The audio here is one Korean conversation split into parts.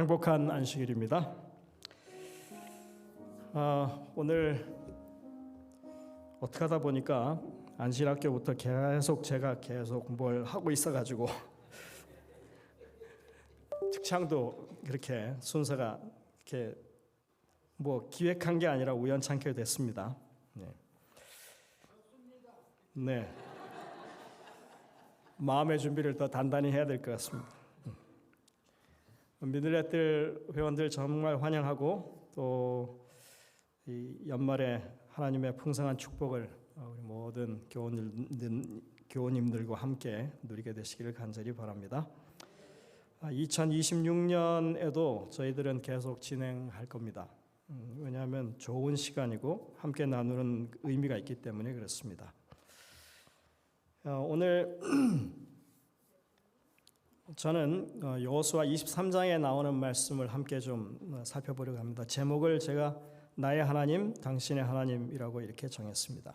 행복한 안식일입니다. 오늘 어떻게 하다 보니까 안식일학교부터 제가 뭘 하고 있어가지고 특창도 그렇게 순서가 이렇게 기획한 게 아니라 우연찮게 됐습니다. 네. 마음의 준비를 더 단단히 해야 될 것 같습니다. 미들레틀 회원들 정말 환영하고 또 이 연말에 하나님의 풍성한 축복을 우리 모든 교우님들과 함께 누리게 되시기를 간절히 바랍니다. 2026년에도 저희들은 계속 진행할 겁니다. 왜냐하면 좋은 시간이고 함께 나누는 의미가 있기 때문에 그렇습니다. 오늘 저는 여호수아 23장에 나오는 말씀을 함께 좀 살펴보려고 합니다. 제목을 제가 나의 하나님, 당신의 하나님이라고 이렇게 정했습니다.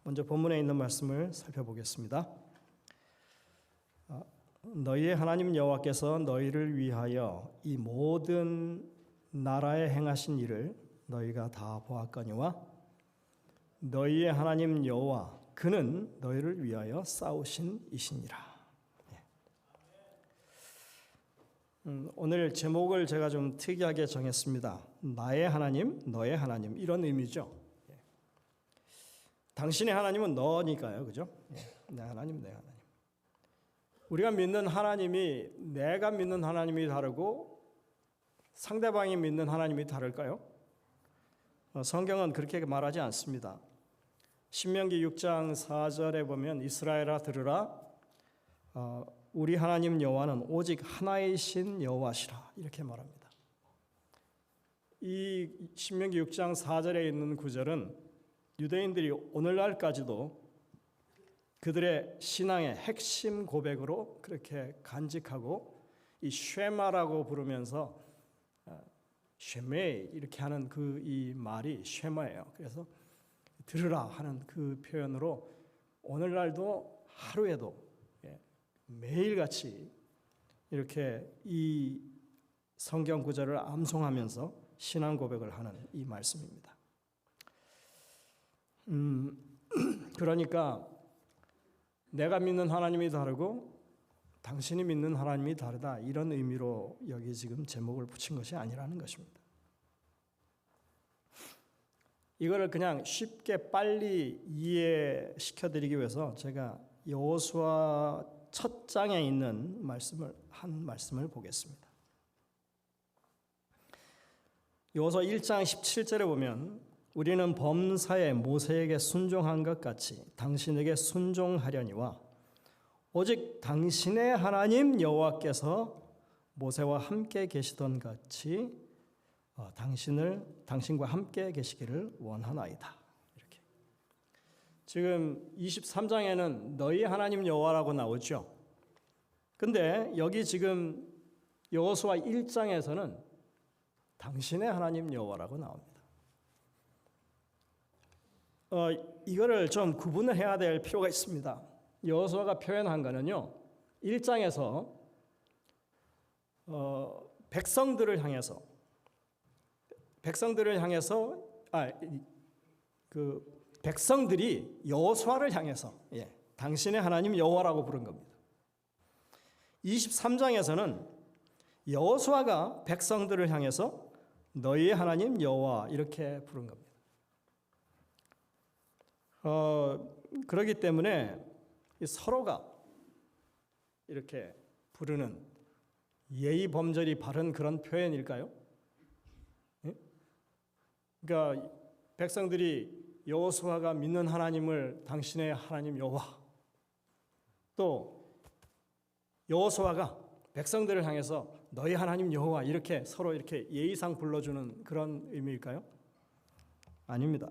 먼저 본문에 있는 말씀을 살펴보겠습니다. 너희의 하나님 여호와께서 너희를 위하여 이 모든 나라에 행하신 일을 너희가 다 보았거니와 너희의 하나님 여호와 그는 너희를 위하여 싸우신 이시니라. 오늘 제목을 제가 좀 특이하게 정했습니다. 나의 하나님, 너의 하나님 이런 의미죠. 당신의 하나님은 너니까요, 그죠? 내 하나님, 내 하나님. 우리가 믿는 하나님이 내가 믿는 하나님이 다르고 상대방이 믿는 하나님이 다를까요? 성경은 그렇게 말하지 않습니다. 신명기 6장 4절에 보면 이스라엘아 들으라 우리 하나님 여호와는 오직 하나이신 여호와시라 이렇게 말합니다. 이 신명기 6장 4절에 있는 구절은 유대인들이 오늘날까지도 그들의 신앙의 핵심 고백으로 그렇게 간직하고 이 쉐마라고 부르면서 쉐메 이렇게 하는 이 말이 쉐마예요. 그래서 들으라 하는 그 표현으로 오늘날도 하루에도 매일같이 이렇게 이 성경 구절을 암송하면서 신앙 고백을 하는 이 말씀입니다. 그러니까 내가 믿는 하나님이 다르고 당신이 믿는 하나님이 다르다 이런 의미로 여기 지금 제목을 붙인 것이 아니라는 것입니다. 이거를 그냥 쉽게 빨리 이해시켜 드리기 위해서 제가 여호수아 첫 장에 있는 말씀을 보겠습니다. 여호수아 1장 17절에 보면 우리는 범사에 모세에게 순종한 것 같이 당신에게 순종하려니와 오직 당신의 하나님 여호와께서 모세와 함께 계시던 같이 당신과 함께 계시기를 원하나이다. 이렇게. 지금 23장에는 너희 하나님 여호와라고 나오죠. 근데 여기 지금 여호수아 1장에서는 당신의 하나님 여호와라고 나옵니다. 이거를 좀 구분을 해야 될 필요가 있습니다. 여호수아가 표현한 거는요. 1장에서 백성들을 향해서 백성들이 여호수아를 향해서 당신의 하나님 여호와라고 부른 겁니다. 23장에서는 여호수아가 백성들을 향해서 너희의 하나님 여호와 이렇게 부른 겁니다. 그렇기 때문에 서로가 이렇게 부르는 예의 범절이 바른 그런 표현일까요? 그러니까 백성들이 여호수아가 믿는 하나님을 당신의 하나님 여호와, 또 여호수아가 백성들을 향해서 너희 하나님 여호와 이렇게 서로 이렇게 예의상 불러주는 그런 의미일까요? 아닙니다.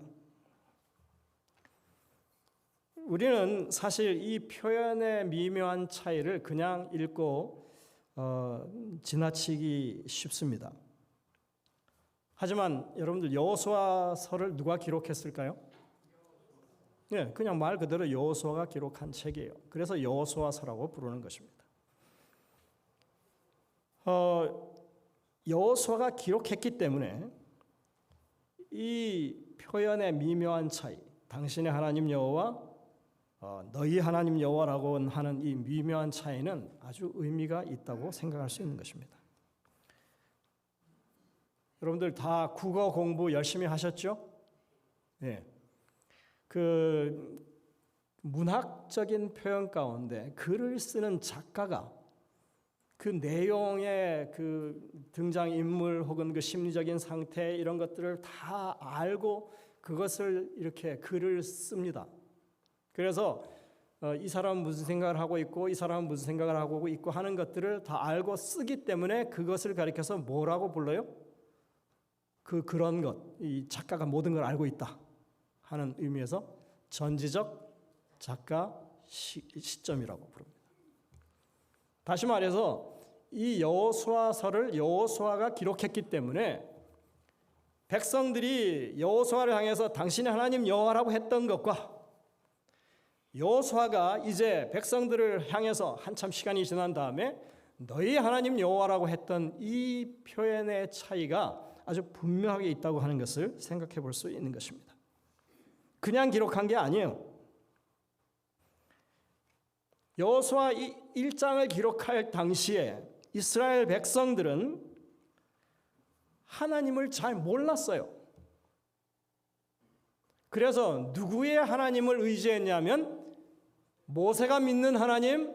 우리는 사실 이 표현의 미묘한 차이를 그냥 읽고 지나치기 쉽습니다. 하지만 여러분들 여호수아서를 누가 기록했을까요? 그냥 말 그대로 여호수아가 기록한 책이에요. 그래서 여호수아서라고 부르는 것입니다. 여호수아가 기록했기 때문에 이 표현의 미묘한 차이, 당신의 하나님 여호와 너희 하나님 여호와라고 하는 이 미묘한 차이는 아주 의미가 있다고 생각할 수 있는 것입니다. 여러분들 다 국어 공부 열심히 하셨죠? 네. 그 문학적인 표현 가운데 글을 쓰는 작가가 그 내용의 그 등장인물 혹은 그 심리적인 상태 이런 것들을 다 알고 그것을 이렇게 글을 씁니다. 그래서 이 사람은 무슨 생각을 하고 있고 이 사람은 무슨 생각을 하고 있고 하는 것들을 다 알고 쓰기 때문에 그것을 가리켜서 뭐라고 불러요? 그런 것, 이 작가가 모든 걸 알고 있다 하는 의미에서 전지적 작가 시점이라고 부릅니다. 다시 말해서 이 여호수아서를 여호수아가 기록했기 때문에 백성들이 여호수아를 향해서 당신의 하나님 여호와라고 했던 것과 여호수아가 이제 백성들을 향해서 한참 시간이 지난 다음에 너희 하나님 여호와라고 했던 이 표현의 차이가 아주 분명하게 있다고 하는 것을 생각해 볼 수 있는 것입니다. 그냥 기록한 게 아니에요. 여호수아 1장을 기록할 당시에 이스라엘 백성들은 하나님을 잘 몰랐어요. 그래서 누구의 하나님을 의지했냐면 모세가 믿는 하나님,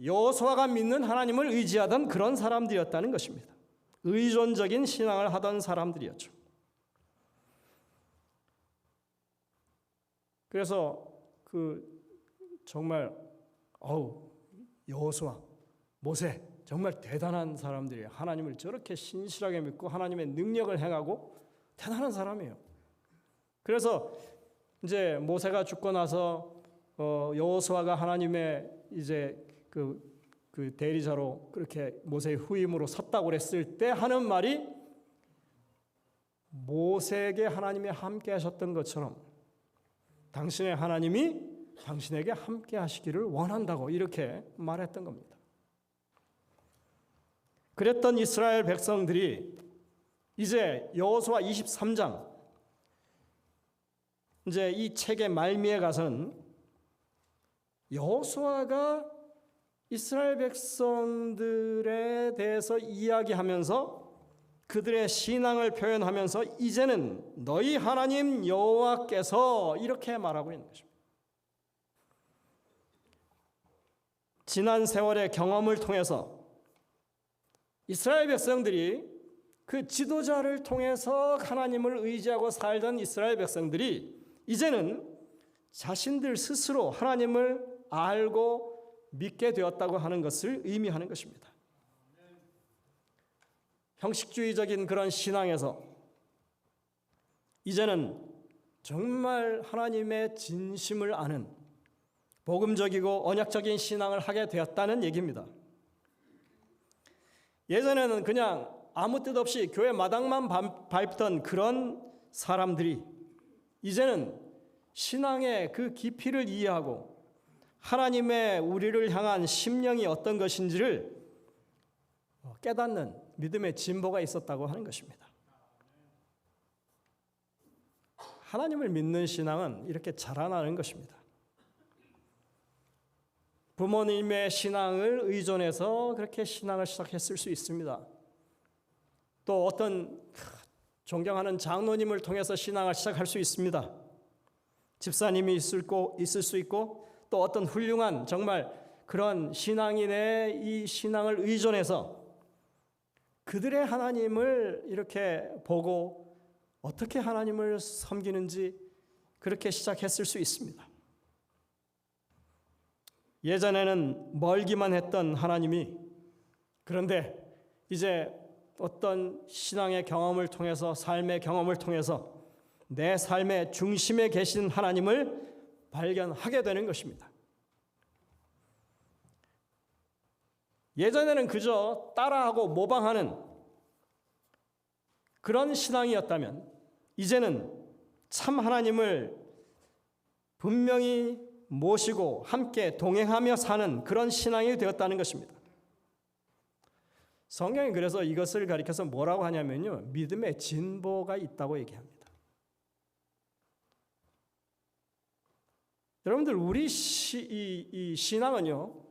여호수아가 믿는 하나님을 의지하던 그런 사람들이었다는 것입니다. 의존적인 신앙을 하던 사람들이었죠. 그래서 정말 여호수아, 모세 정말 대단한 사람들이에요. 하나님을 저렇게 신실하게 믿고 하나님의 능력을 행하고 대단한 사람이에요. 그래서 이제 모세가 죽고 나서 여호수아가 하나님의 이제 그 대리자로 그렇게 모세의 후임으로 섰다고 그랬을 때 하는 말이 모세에게 하나님이 함께 하셨던 것처럼 당신의 하나님이 당신에게 함께 하시기를 원한다고 이렇게 말했던 겁니다. 그랬던 이스라엘 백성들이 이제 여호수아 23장 이제 이 책의 말미에 가서는 여호수아가 이스라엘 백성들에 대해서 이야기하면서 그들의 신앙을 표현하면서 이제는 너희 하나님 여호와께서 이렇게 말하고 있는 것입니다. 지난 세월의 경험을 통해서 이스라엘 백성들이 그 지도자를 통해서 하나님을 의지하고 살던 이스라엘 백성들이 이제는 자신들 스스로 하나님을 알고 믿게 되었다고 하는 것을 의미하는 것입니다. 형식주의적인 그런 신앙에서 이제는 정말 하나님의 진심을 아는 복음적이고 언약적인 신앙을 하게 되었다는 얘기입니다. 예전에는 그냥 아무 뜻 없이 교회 마당만 밟던 그런 사람들이 이제는 신앙의 그 깊이를 이해하고 하나님의 우리를 향한 심령이 어떤 것인지를 깨닫는 믿음의 진보가 있었다고 하는 것입니다. 하나님을 믿는 신앙은 이렇게 자라나는 것입니다. 부모님의 신앙을 의존해서 그렇게 신앙을 시작했을 수 있습니다. 또 어떤 존경하는 장로님을 통해서 신앙을 시작할 수 있습니다. 집사님이 있을 수 있고 또 어떤 훌륭한 정말 그런 신앙인의 이 신앙을 의존해서 그들의 하나님을 이렇게 보고 어떻게 하나님을 섬기는지 그렇게 시작했을 수 있습니다. 예전에는 멀기만 했던 하나님이 그런데 이제 어떤 신앙의 경험을 통해서 삶의 경험을 통해서 내 삶의 중심에 계신 하나님을 발견하게 되는 것입니다. 예전에는 그저 따라하고 모방하는 그런 신앙이었다면 이제는 참 하나님을 분명히 모시고 함께 동행하며 사는 그런 신앙이 되었다는 것입니다. 성경이 그래서 이것을 가리켜서 뭐라고 하냐면요, 믿음의 진보가 있다고 얘기합니다. 여러분들, 우리 이 신앙은요,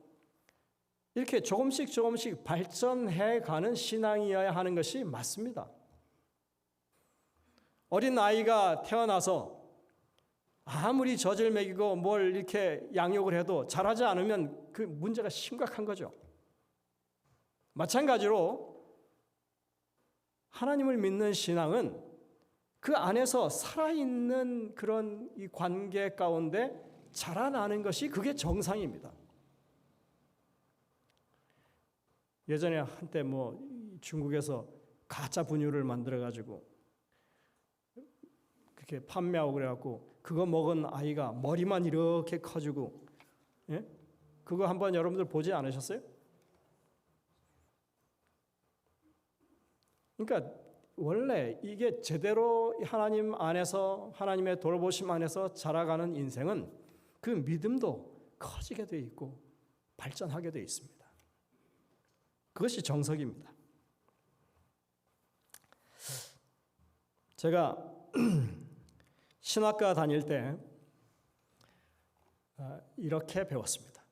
이렇게 조금씩 발전해 가는 신앙이어야 하는 것이 맞습니다. 어린 아이가 태어나서 아무리 젖을 먹이고 뭘 이렇게 양육을 해도 자라지 않으면 그 문제가 심각한 거죠. 마찬가지로 하나님을 믿는 신앙은 그 안에서 살아있는 그런 이 관계 가운데 자라나는 것이 그게 정상입니다. 예전에 한때 중국에서 가짜 분유를 만들어 가지고 그렇게 판매하고 그래갖고 그거 먹은 아이가 머리만 이렇게 커지고, 예? 그거 한번 여러분들 보지 않으셨어요? 그러니까 원래 이게 제대로 하나님 안에서, 하나님의 돌보심 안에서 자라가는 인생은 그 믿음도 커지게 돼 있고 발전하게 돼 있습니다. 그것이 정석입니다. 제가 신학과 다닐 때 이렇게 배웠습니다.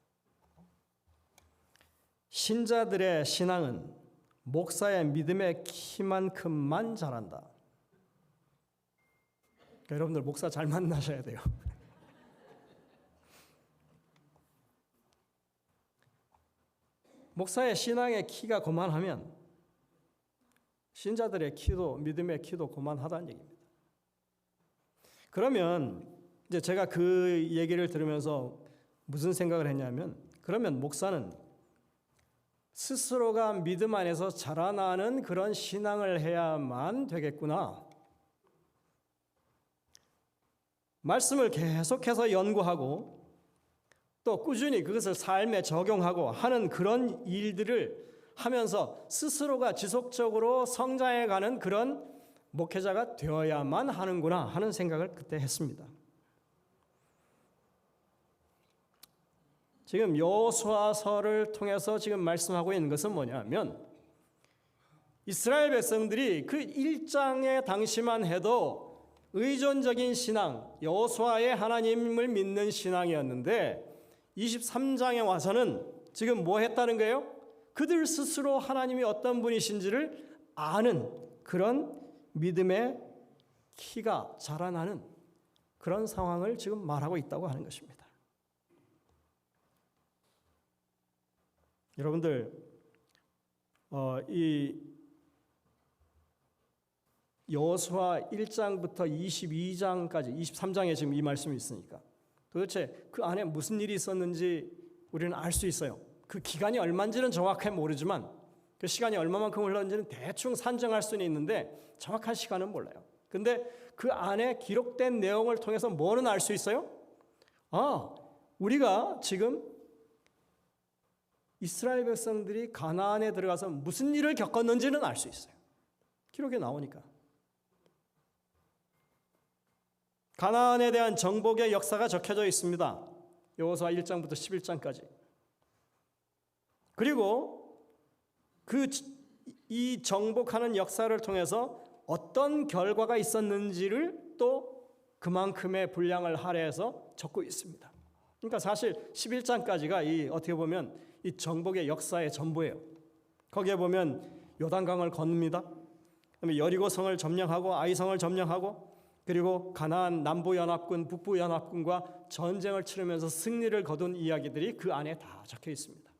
신자들의 신앙은 목사의 믿음의 키만큼만 자란다. 그러니까 여러분들 목사 잘 만나셔야 돼요. 목사의 신앙의 키가 고만하면 신자들의 키도, 믿음의 키도 고만하다는 얘기입니다. 그러면 이제 제가 그 얘기를 들으면서 무슨 생각을 했냐면, 그러면 목사는 스스로가 믿음 안에서 자라나는 그런 신앙을 해야만 되겠구나. 말씀을 계속해서 연구하고 또 꾸준히 그것을 삶에 적용하고 하는 그런 일들을 하면서 스스로가 지속적으로 성장해가는 그런 목회자가 되어야만 하는구나 하는 생각을 그때 했습니다. 지금 여호수아서를 통해서 지금 말씀하고 있는 것은 뭐냐면, 이스라엘 백성들이 그 1장의 당시만 해도 의존적인 신앙, 여호수아의 하나님을 믿는 신앙이었는데 23장에 와서는 지금 뭐 했다는 거예요? 그들 스스로 하나님이 어떤 분이신지를 아는 그런 믿음의 키가 자라나는 그런 상황을 지금 말하고 있다고 하는 것입니다. 여러분들, 이 여호수아 1장부터 22장까지 23장에 지금 이 말씀이 있으니까 도대체 그 안에 무슨 일이 있었는지 우리는 알 수 있어요. 그 기간이 얼마인지는 정확하게 모르지만 그 시간이 얼마만큼 흘렀는지는 대충 산정할 수는 있는데 정확한 시간은 몰라요. 근데 그 안에 기록된 내용을 통해서 뭐는 알 수 있어요? 우리가 지금 이스라엘 백성들이 가나안에 들어가서 무슨 일을 겪었는지는 알 수 있어요. 기록에 나오니까. 가나안에 대한 정복의 역사가 적혀져 있습니다. 여호수아 1장부터 11장까지. 그리고 이 정복하는 역사를 통해서 어떤 결과가 있었는지를 또 그만큼의 분량을 할애해서 적고 있습니다. 그러니까 사실 11장까지가 어떻게 보면 이 정복의 역사의 전부예요. 거기에 보면 요단강을 건넙니다. 그다음에 여리고성을 점령하고 아이성을 점령하고, 그리고 가나안 남부연합군, 북부연합군과 전쟁을 치르면서 승리를 거둔 이야기들이 그 안에 다 적혀 있습니다.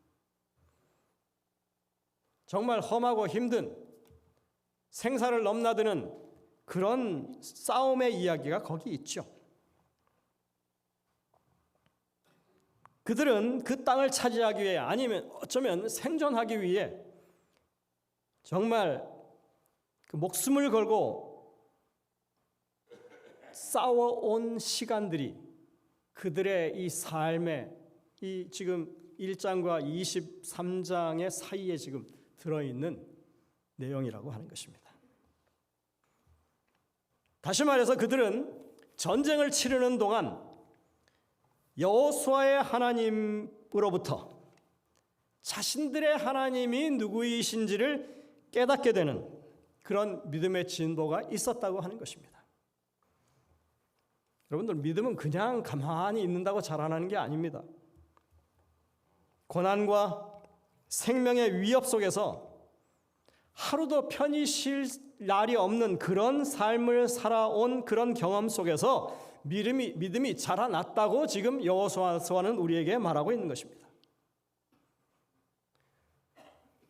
정말 험하고 힘든 생사를 넘나드는 그런 싸움의 이야기가 거기 있죠. 그들은 그 땅을 차지하기 위해, 아니면 어쩌면 생존하기 위해 정말 그 목숨을 걸고 싸워온 시간들이 그들의 이 삶에 이 지금 1장과 23장의 사이에 지금 들어있는 내용이라고 하는 것입니다. 다시 말해서 그들은 전쟁을 치르는 동안 여호수아의 하나님으로부터 자신들의 하나님이 누구이신지를 깨닫게 되는 그런 믿음의 진보가 있었다고 하는 것입니다. 여러분들, 믿음은 그냥 가만히 있는다고 자라나는 게 아닙니다. 고난과 생명의 위협 속에서 하루도 편히 쉴 날이 없는 그런 삶을 살아온 그런 경험 속에서 믿음이 자라났다고 지금 여호수아서는 우리에게 말하고 있는 것입니다.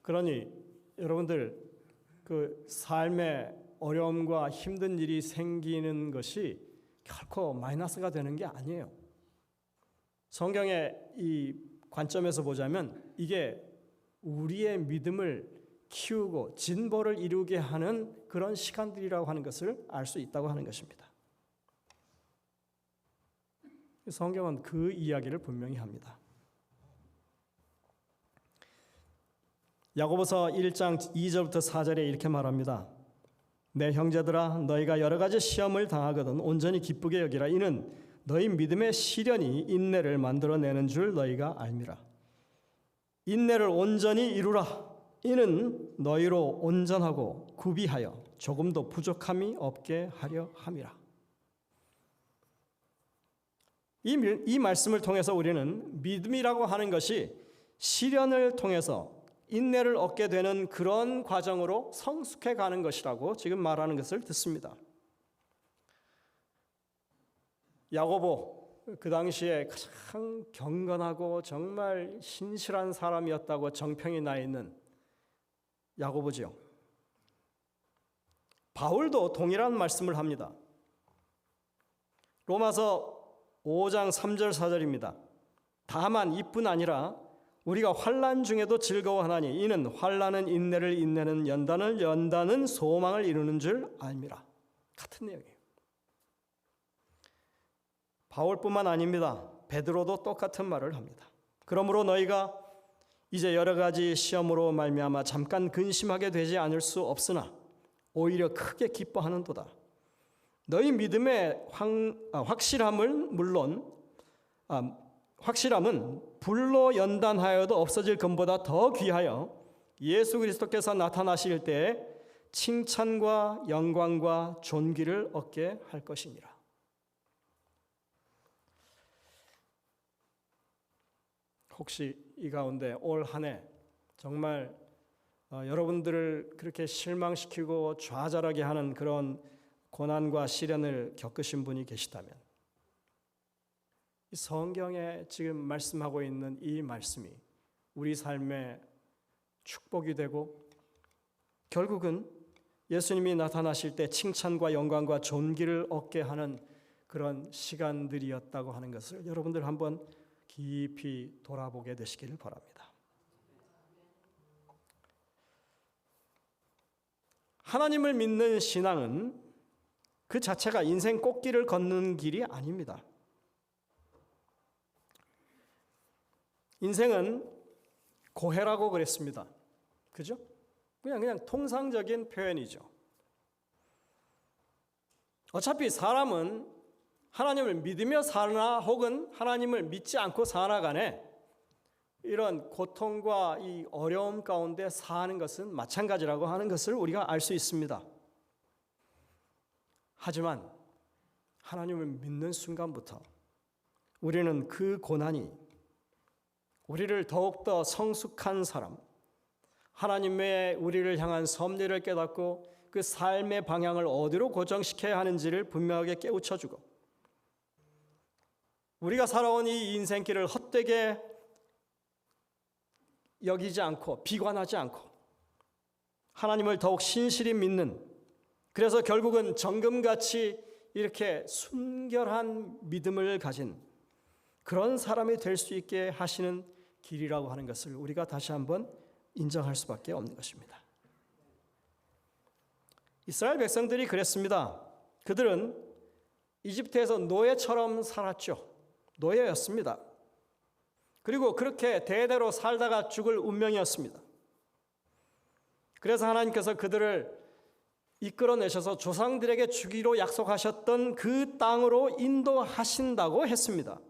그러니 여러분들, 그 삶의 어려움과 힘든 일이 생기는 것이 결코 마이너스가 되는 게 아니에요. 성경의 이 관점에서 보자면 이게 우리의 믿음을 키우고 진보를 이루게 하는 그런 시간들이라고 하는 것을 알 수 있다고 하는 것입니다. 성경은 그 이야기를 분명히 합니다. 야고보서 1장 2절부터 4절에 이렇게 말합니다. 내 형제들아, 너희가 여러 가지 시험을 당하거든 온전히 기쁘게 여기라. 이는 너희 믿음의 시련이 인내를 만들어내는 줄 너희가 알미라. 인내를 온전히 이루라. 이는 너희로 온전하고 구비하여 조금도 부족함이 없게 하려 함이라. 이 말씀을 통해서 우리는 믿음이라고 하는 것이 시련을 통해서 인내를 얻게 되는 그런 과정으로 성숙해 가는 것이라고 지금 말하는 것을 듣습니다. 야고보, 그 당시에 가장 경건하고 정말 신실한 사람이었다고 정평이 나 있는 야고보지요. 바울도 동일한 말씀을 합니다. 로마서 5장 3절 4절입니다. 다만 이뿐 아니라 우리가 환난 중에도 즐거워하나니 이는 환난은 인내를 인내는 연단은 소망을 이루는 줄 알미라. 같은 내용이에요. 바울뿐만 아닙니다. 베드로도 똑같은 말을 합니다. 그러므로 너희가 이제 여러 가지 시험으로 말미암아 잠깐 근심하게 되지 않을 수 없으나 오히려 크게 기뻐하는도다. 너희 믿음의 확실함은 불로 연단하여도 없어질 금보다 더 귀하여 예수 그리스도께서 나타나실 때에 칭찬과 영광과 존귀를 얻게 할 것이니라. 혹시 이 가운데 올 한 해 정말 여러분들을 그렇게 실망시키고 좌절하게 하는 그런 고난과 시련을 겪으신 분이 계시다면 이 성경에 지금 말씀하고 있는 이 말씀이 우리 삶의 축복이 되고 결국은 예수님이 나타나실 때 칭찬과 영광과 존귀를 얻게 하는 그런 시간들이었다고 하는 것을 여러분들 한번 깊이 돌아보게 되시기를 바랍니다. 하나님을 믿는 신앙은 그 자체가 인생 꽃길을 걷는 길이 아닙니다. 인생은 고해라고 그랬습니다. 그죠? 그냥 통상적인 표현이죠. 어차피 사람은 하나님을 믿으며 사나 혹은 하나님을 믿지 않고 사나 간에 이런 고통과 이 어려움 가운데 사는 것은 마찬가지라고 하는 것을 우리가 알 수 있습니다. 하지만 하나님을 믿는 순간부터 우리는 그 고난이 우리를 더욱더 성숙한 사람, 하나님의 우리를 향한 섭리를 깨닫고 그 삶의 방향을 어디로 고정시켜야 하는지를 분명하게 깨우쳐주고 우리가 살아온 이 인생길을 헛되게 여기지 않고 비관하지 않고 하나님을 더욱 신실히 믿는, 그래서 결국은 정금같이 이렇게 순결한 믿음을 가진 그런 사람이 될 수 있게 하시는 길이라고 하는 것을 우리가 다시 한번 인정할 수밖에 없는 것입니다. 이스라엘 백성들이 그랬습니다. 그들은 이집트에서 노예처럼 살았죠. 노예였습니다. 그리고 그렇게 대대로 살다가 죽을 운명이었습니다. 그래서 하나님께서 그들을 이끌어내셔서 조상들에게 주기로 약속하셨던 그 땅으로 인도하신다고 했습니다.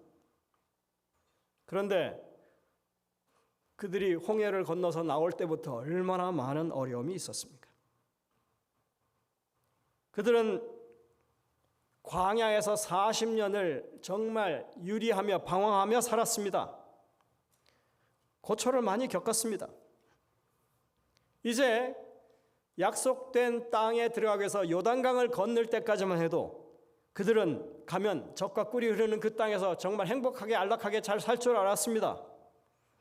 그런데 그들이 홍해를 건너서 나올 때부터 얼마나 많은 어려움이 있었습니까? 그들은 광야에서 40년을 정말 유리하며 방황하며 살았습니다. 고초를 많이 겪었습니다. 이제 약속된 땅에 들어가기 위해서 요단강을 건널 때까지만 해도 그들은 가면 젖과 꿀이 흐르는 그 땅에서 정말 행복하게 안락하게 잘 살 줄 알았습니다.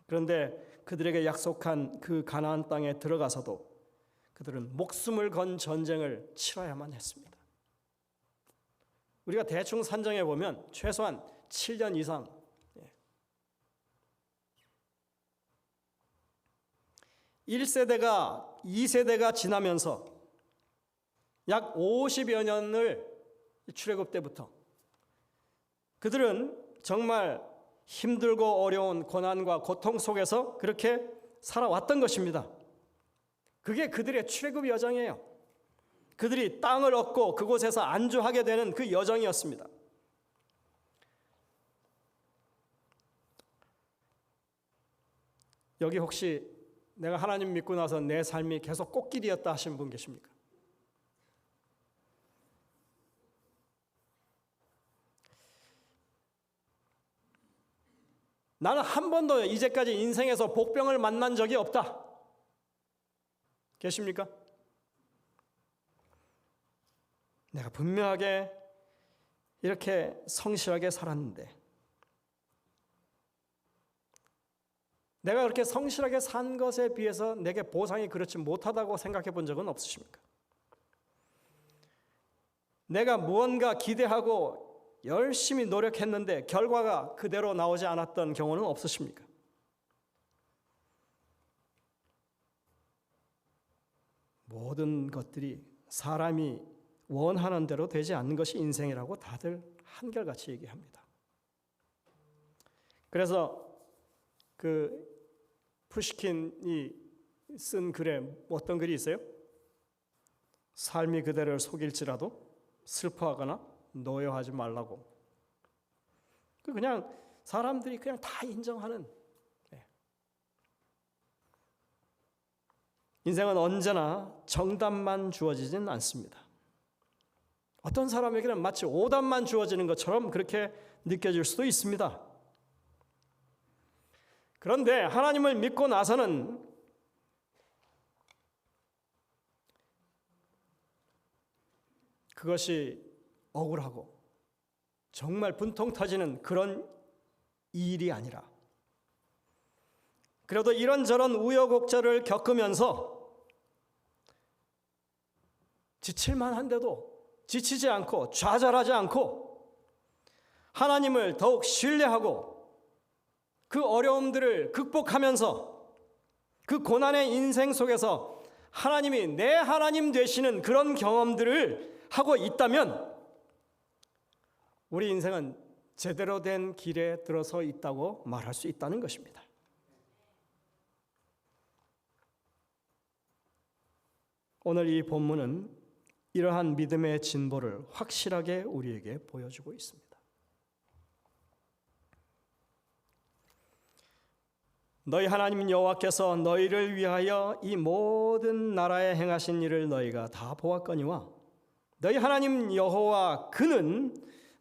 그런데 그들에게 약속한 그 가나안 땅에 들어가서도 그들은 목숨을 건 전쟁을 치러야만 했습니다. 우리가 대충 산정해 보면 최소한 7년 이상, 1세대가 2세대가 지나면서 약 50여 년을 출애굽 때부터 그들은 정말 힘들고 어려운 고난과 고통 속에서 그렇게 살아왔던 것입니다. 그게 그들의 출애굽 여정이에요. 그들이 땅을 얻고 그곳에서 안주하게 되는 그 여정이었습니다. 여기 혹시 내가 하나님 믿고 나서 내 삶이 계속 꽃길이었다 하시는 분 계십니까? 나는 한 번도 이제까지 인생에서 복병을 만난 적이 없다. 계십니까? 내가 분명하게 이렇게 성실하게 살았는데 내가 그렇게 성실하게 산 것에 비해서 내게 보상이 그렇지 못하다고 생각해 본 적은 없으십니까? 내가 무언가 기대하고 열심히 노력했는데 결과가 그대로 나오지 않았던 경우는 없으십니까? 모든 것들이 사람이 원하는 대로 되지 않는 것이 인생이라고 다들 한결같이 얘기합니다. 그래서 그 푸시킨이 쓴 글에 어떤 글이 있어요? 삶이 그대를 속일지라도 슬퍼하거나 노여하지 말라고. 그냥 사람들이 그냥 다 인정하는. 인생은 언제나 정답만 주어지진 않습니다. 어떤 사람에게는 마치 오답만 주어지는 것처럼 그렇게 느껴질 수도 있습니다. 그런데 하나님을 믿고 나서는 그것이 억울하고 정말 분통 터지는 그런 일이 아니라 그래도 이런저런 우여곡절을 겪으면서 지칠만 한데도 지치지 않고 좌절하지 않고 하나님을 더욱 신뢰하고 그 어려움들을 극복하면서 그 고난의 인생 속에서 하나님이 내 하나님 되시는 그런 경험들을 하고 있다면 우리 인생은 제대로 된 길에 들어서 있다고 말할 수 있다는 것입니다. 오늘 이 본문은 이러한 믿음의 진보를 확실하게 우리에게 보여주고 있습니다. 너희 하나님 여호와께서 너희를 위하여 이 모든 나라에 행하신 일을 너희가 다 보았거니와 너희 하나님 여호와 그는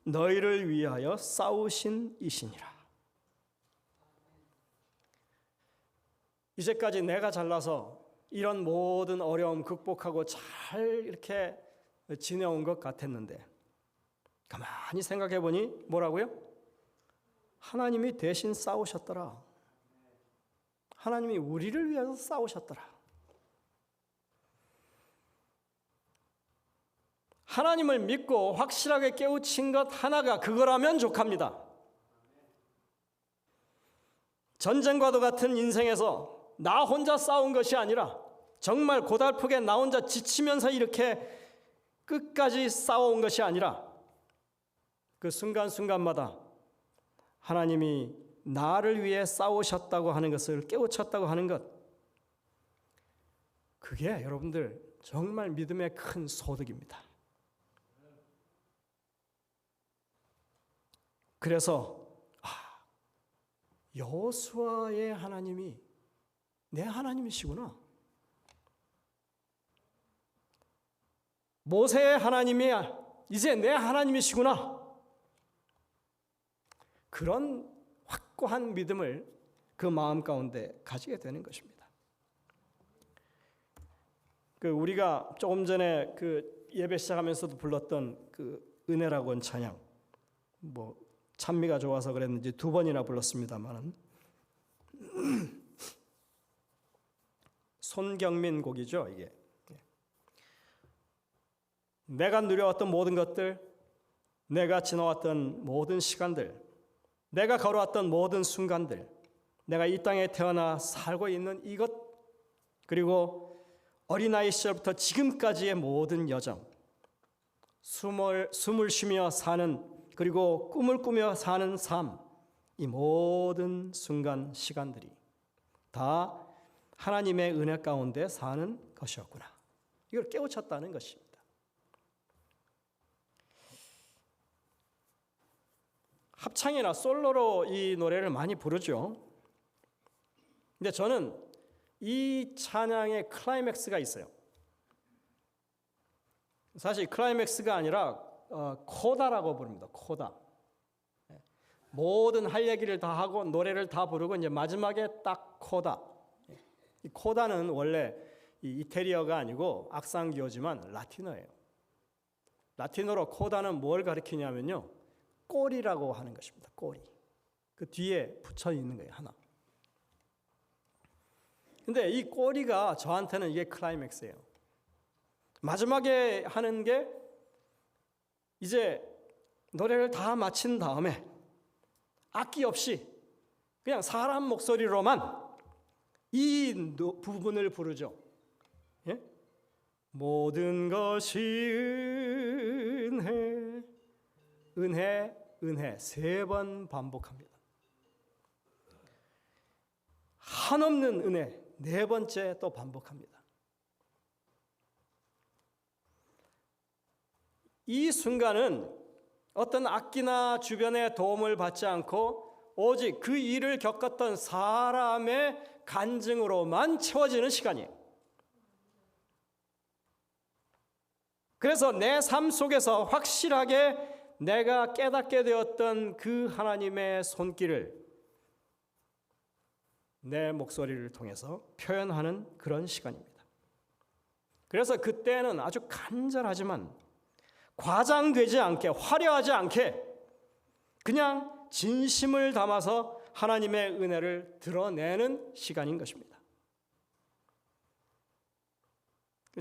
너희를 위하여 싸우신 이시니라. 이제까지 내가 잘나서 이런 모든 어려움 극복하고 잘 이렇게 지내온 것 같았는데 가만히 생각해 보니 뭐라고요? 하나님이 대신 싸우셨더라. 하나님이 우리를 위해서 싸우셨더라. 하나님을 믿고 확실하게 깨우친 것 하나가 그거라면 족합니다. 전쟁과도 같은 인생에서 나 혼자 싸운 것이 아니라 정말 고달프게 나 혼자 지치면서 이렇게 끝까지 싸워온 것이 아니라 그 순간순간마다 하나님이 나를 위해 싸우셨다고 하는 것을 깨우쳤다고 하는 것, 그게 여러분들 정말 믿음의 큰 소득입니다. 그래서 여호수아의 하나님이 내 하나님이시구나. 모세의 하나님이 이제 내 하나님이시구나. 그런 확고한 믿음을 그 마음 가운데 가지게 되는 것입니다. 우리가 조금 전에 예배 시작하면서도 불렀던 은혜라고 하는 찬양, 찬미가 좋아서 그랬는지 2번이나 불렀습니다만 손경민 곡이죠. 이게 내가 누려왔던 모든 것들, 내가 지나왔던 모든 시간들, 내가 걸어왔던 모든 순간들, 내가 이 땅에 태어나 살고 있는 이것, 그리고 어린아이 시절부터 지금까지의 모든 여정, 숨을 쉬며 사는, 그리고 꿈을 꾸며 사는 삶, 이 모든 순간 시간들이 다 하나님의 은혜 가운데 사는 것이었구나. 이걸 깨우쳤다는 것입니다. 합창이나 솔로로 이 노래를 많이 부르죠. 근데 저는 이 찬양의 클라이맥스가 있어요. 사실 클라이맥스가 아니라 코다라고 부릅니다. 코다. 모든 할 얘기를 다 하고 노래를 다 부르고 이제 마지막에 딱 코다. 이 코다는 원래 이 이태리어가 아니고 악상기호지만 라틴어예요. 라틴어로 코다는 뭘 가리키냐면요, 꼬리라고 하는 것입니다. 꼬리. 그 뒤에 붙여 있는 거예요, 하나. 근데 이 꼬리가 저한테는 이게 클라이맥스예요. 마지막에 하는 게 이제 노래를 다 마친 다음에 악기 없이 그냥 사람 목소리로만 이 부분을 부르죠. 예? 모든 것이 은혜, 은혜, 은혜 3번 반복합니다. 한없는 은혜 4번째 또 반복합니다. 이 순간은 어떤 악기나 주변의 도움을 받지 않고 오직 그 일을 겪었던 사람의 간증으로만 채워지는 시간이에요. 그래서 내 삶 속에서 확실하게 내가 깨닫게 되었던 그 하나님의 손길을 내 목소리를 통해서 표현하는 그런 시간입니다. 그래서 그때는 아주 간절하지만 과장되지 않게, 화려하지 않게 그냥 진심을 담아서 하나님의 은혜를 드러내는 시간인 것입니다.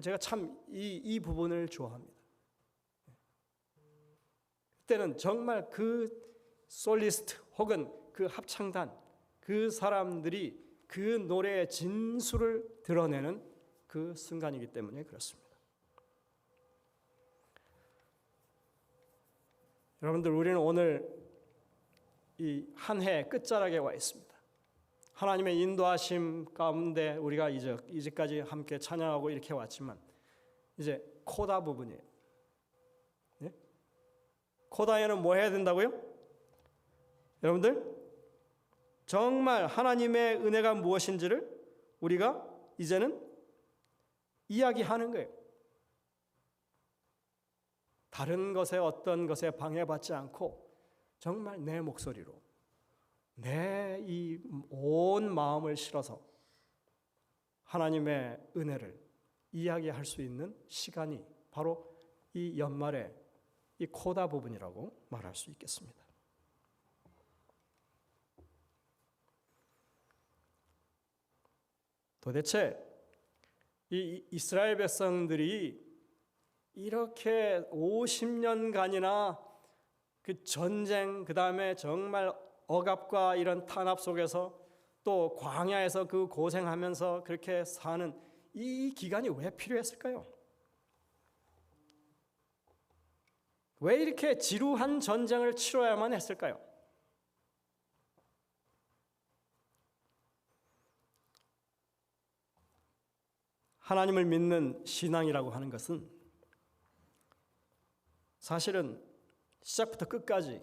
제가 참 이 부분을 좋아합니다. 그때는 정말 그 솔리스트 혹은 그 합창단, 그 사람들이 그 노래의 진수를 드러내는 그 순간이기 때문에 그렇습니다. 여러분들, 우리는 오늘 이 한 해 끝자락에 와 있습니다. 하나님의 인도하심 가운데 우리가 이제까지 함께 찬양하고 이렇게 왔지만 이제 코다 부분이에요. 네? 코다에는 뭐 해야 된다고요? 여러분들, 정말 하나님의 은혜가 무엇인지를 우리가 이제는 이야기하는 거예요. 다른 것에 어떤 것에 방해받지 않고 정말 내 목소리로 내 이 온 마음을 실어서 하나님의 은혜를 이야기할 수 있는 시간이 바로 이 연말의 이 코다 부분이라고 말할 수 있겠습니다. 도대체 이 이스라엘 백성들이 이렇게 50년간이나 그 전쟁, 그 다음에 정말 억압과 이런 탄압 속에서 또 광야에서 그 고생하면서 그렇게 사는 이 기간이 왜 필요했을까요? 왜 이렇게 지루한 전쟁을 치러야만 했을까요? 하나님을 믿는 신앙이라고 하는 것은 사실은 시작부터 끝까지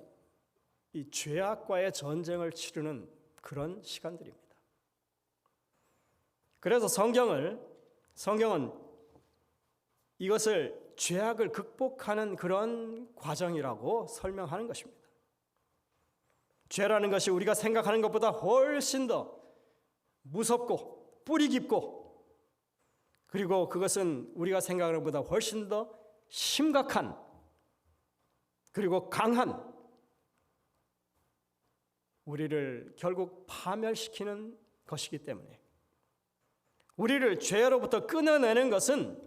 이 죄악과의 전쟁을 치르는 그런 시간들입니다. 그래서 성경은 이것을 죄악을 극복하는 그런 과정이라고 설명하는 것입니다. 죄라는 것이 우리가 생각하는 것보다 훨씬 더 무섭고 뿌리 깊고, 그리고 그것은 우리가 생각하는 것보다 훨씬 더 심각한, 그리고 강한, 우리를 결국 파멸시키는 것이기 때문에 우리를 죄로부터 끊어내는 것은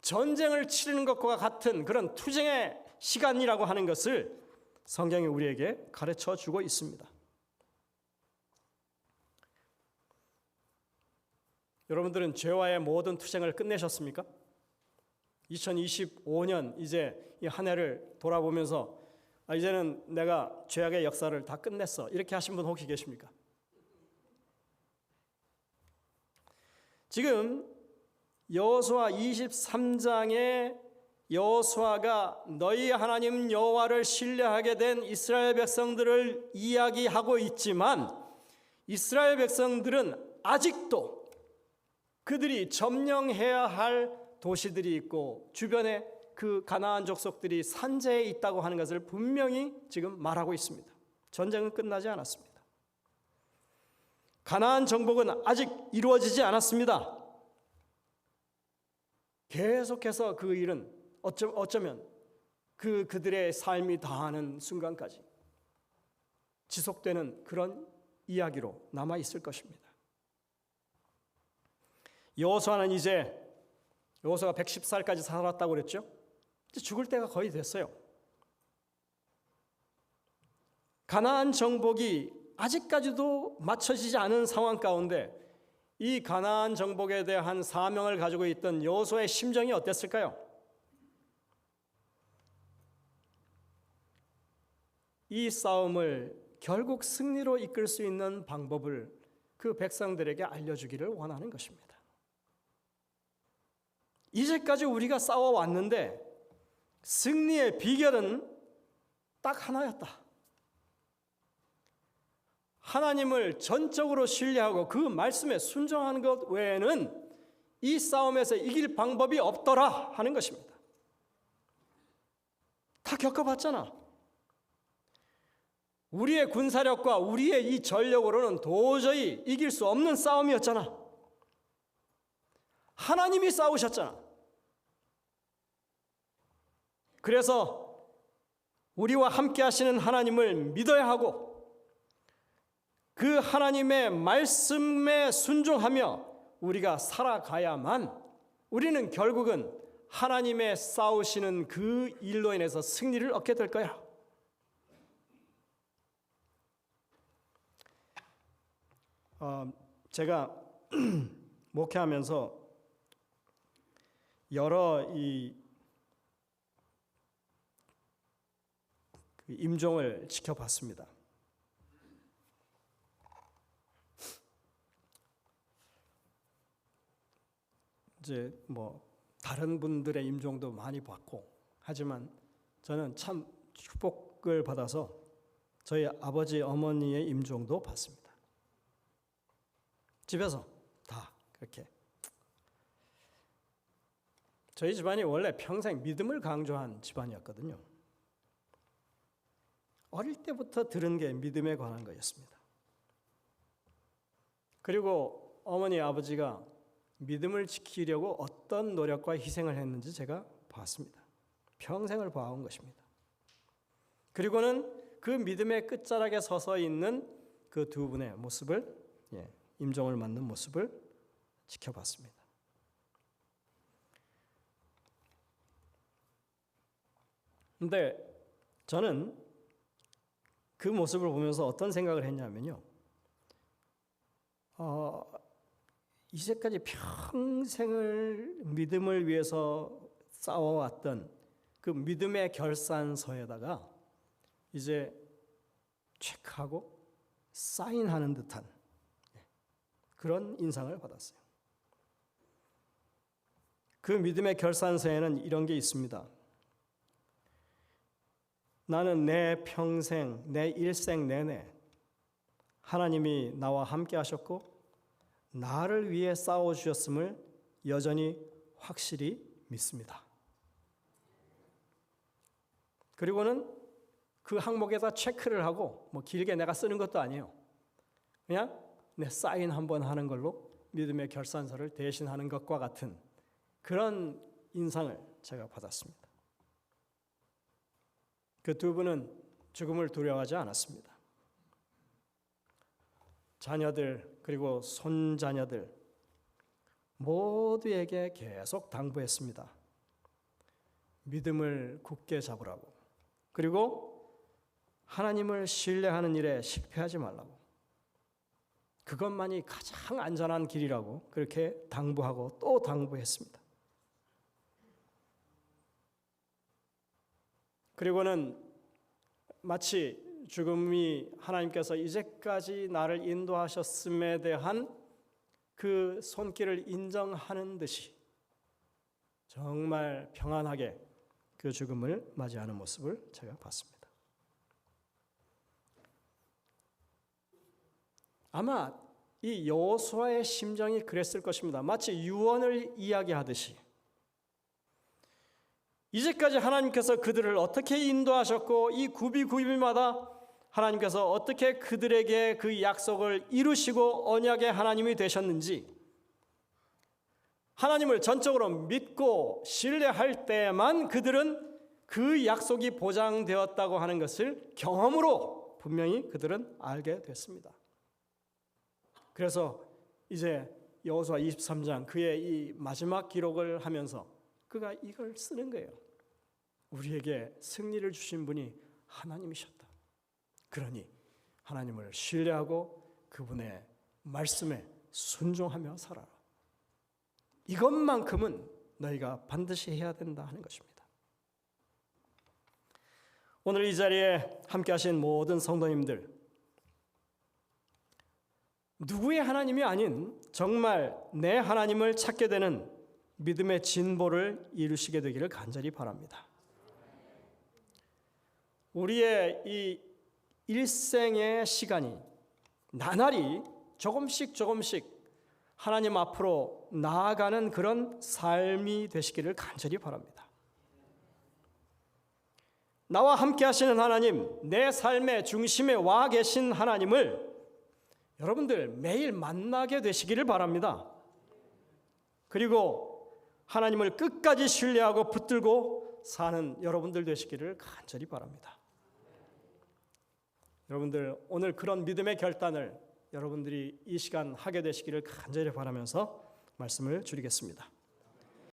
전쟁을 치르는 것과 같은 그런 투쟁의 시간이라고 하는 것을 성경이 우리에게 가르쳐 주고 있습니다. 여러분들은 죄와의 모든 투쟁을 끝내셨습니까? 2025년 이제 이 한 해를 돌아보면서 이제는 내가 죄악의 역사를 다 끝냈어, 이렇게 하신 분 혹시 계십니까? 지금 여호수아 23장에 여호수아가 너희 하나님 여호와를 신뢰하게 된 이스라엘 백성들을 이야기하고 있지만, 이스라엘 백성들은 아직도 그들이 점령해야 할 도시들이 있고 주변에 그 가나안 족속들이 산재에 있다고 하는 것을 분명히 지금 말하고 있습니다. 전쟁은 끝나지 않았습니다. 가나안 정복은 아직 이루어지지 않았습니다. 계속해서 그 일은 어쩌면 그들의 삶이 다하는 순간까지 지속되는 그런 이야기로 남아 있을 것입니다. 여호수아는 여호수아가 110살까지 살았다고 그랬죠? 이제 죽을 때가 거의 됐어요. 가나안 정복이 아직까지도 맞춰지지 않은 상황 가운데 이 가나안 정복에 대한 사명을 가지고 있던 여호수아의 심정이 어땠을까요? 이 싸움을 결국 승리로 이끌 수 있는 방법을 그 백성들에게 알려주기를 원하는 것입니다. 이제까지 우리가 싸워왔는데 승리의 비결은 딱 하나였다. 하나님을 전적으로 신뢰하고 그 말씀에 순종하는 것 외에는 이 싸움에서 이길 방법이 없더라 하는 것입니다. 다 겪어봤잖아. 우리의 군사력과 우리의 이 전력으로는 도저히 이길 수 없는 싸움이었잖아. 하나님이 싸우셨잖아. 그래서 우리와 함께 하시는 하나님을 믿어야 하고 그 하나님의 말씀에 순종하며 우리가 살아가야만 우리는 결국은 하나님의 싸우시는 그 일로 인해서 승리를 얻게 될 거야. 제가 목회하면서 여러 임종을 지켜봤습니다. 이제 다른 분들의 임종도 많이 봤고 하지만 저는 참 축복을 받아서 저희 아버지 어머니의 임종도 봤습니다. 집에서 다 그렇게. 저희 집안이 원래 평생 믿음을 강조한 집안이었거든요. 어릴 때부터 들은 게 믿음에 관한 거였습니다. 그리고 어머니 아버지가 믿음을 지키려고 어떤 노력과 희생을 했는지 제가 봤습니다. 평생을 봐온 것입니다. 그리고는 그 믿음의 끝자락에 서서 있는 그 두 분의 모습을, 임종을 맞는 모습을 지켜봤습니다. 근데 저는 그 모습을 보면서 어떤 생각을 했냐면요. 이제까지 평생을 믿음을 위해서 싸워왔던 그 믿음의 결산서에다가 이제 체크하고 사인하는 듯한 그런 인상을 받았어요. 그 믿음의 결산서에는 이런 게 있습니다. 나는 내 평생, 내 일생 내내 하나님이 나와 함께 하셨고 나를 위해 싸워주셨음을 여전히 확실히 믿습니다. 그리고는 그 항목에다 체크를 하고 길게 내가 쓰는 것도 아니에요. 그냥 내 사인 한번 하는 걸로 믿음의 결산서를 대신하는 것과 같은 그런 인상을 제가 받았습니다. 그 두 분은 죽음을 두려워하지 않았습니다. 자녀들 그리고 손자녀들 모두에게 계속 당부했습니다. 믿음을 굳게 잡으라고. 그리고 하나님을 신뢰하는 일에 실패하지 말라고. 그것만이 가장 안전한 길이라고 그렇게 당부하고 또 당부했습니다. 그리고는 마치 죽음이 하나님께서 이제까지 나를 인도하셨음에 대한 그 손길을 인정하는 듯이 정말 평안하게 그 죽음을 맞이하는 모습을 제가 봤습니다. 아마 이 여호수아의 심정이 그랬을 것입니다. 마치 유언을 이야기하듯이 이제까지 하나님께서 그들을 어떻게 인도하셨고 이 구비구비마다 하나님께서 어떻게 그들에게 그 약속을 이루시고 언약의 하나님이 되셨는지 하나님을 전적으로 믿고 신뢰할 때만 그들은 그 약속이 보장되었다고 하는 것을 경험으로 분명히 그들은 알게 됐습니다. 그래서 이제 여호수아 23장 그의 이 마지막 기록을 하면서 그가 이걸 쓰는 거예요. 우리에게 승리를 주신 분이 하나님이셨다. 그러니 하나님을 신뢰하고 그분의 말씀에 순종하며 살아라. 이것만큼은 너희가 반드시 해야 된다 하는 것입니다. 오늘 이 자리에 함께 하신 모든 성도님들, 누구의 하나님이 아닌 정말 내 하나님을 찾게 되는 믿음의 진보를 이루시게 되기를 간절히 바랍니다. 우리의 이 일생의 시간이 나날이 조금씩 하나님 앞으로 나아가는 그런 삶이 되시기를 간절히 바랍니다. 나와 함께 하시는 하나님, 내 삶의 중심에 와 계신 하나님을 여러분들 매일 만나게 되시기를 바랍니다. 그리고 하나님을 끝까지 신뢰하고 붙들고 사는 여러분들 되시기를 간절히 바랍니다. 여러분들 오늘 그런 믿음의 결단을 여러분들이 이 시간 하게 되시기를 간절히 바라면서 말씀을 줄이겠습니다.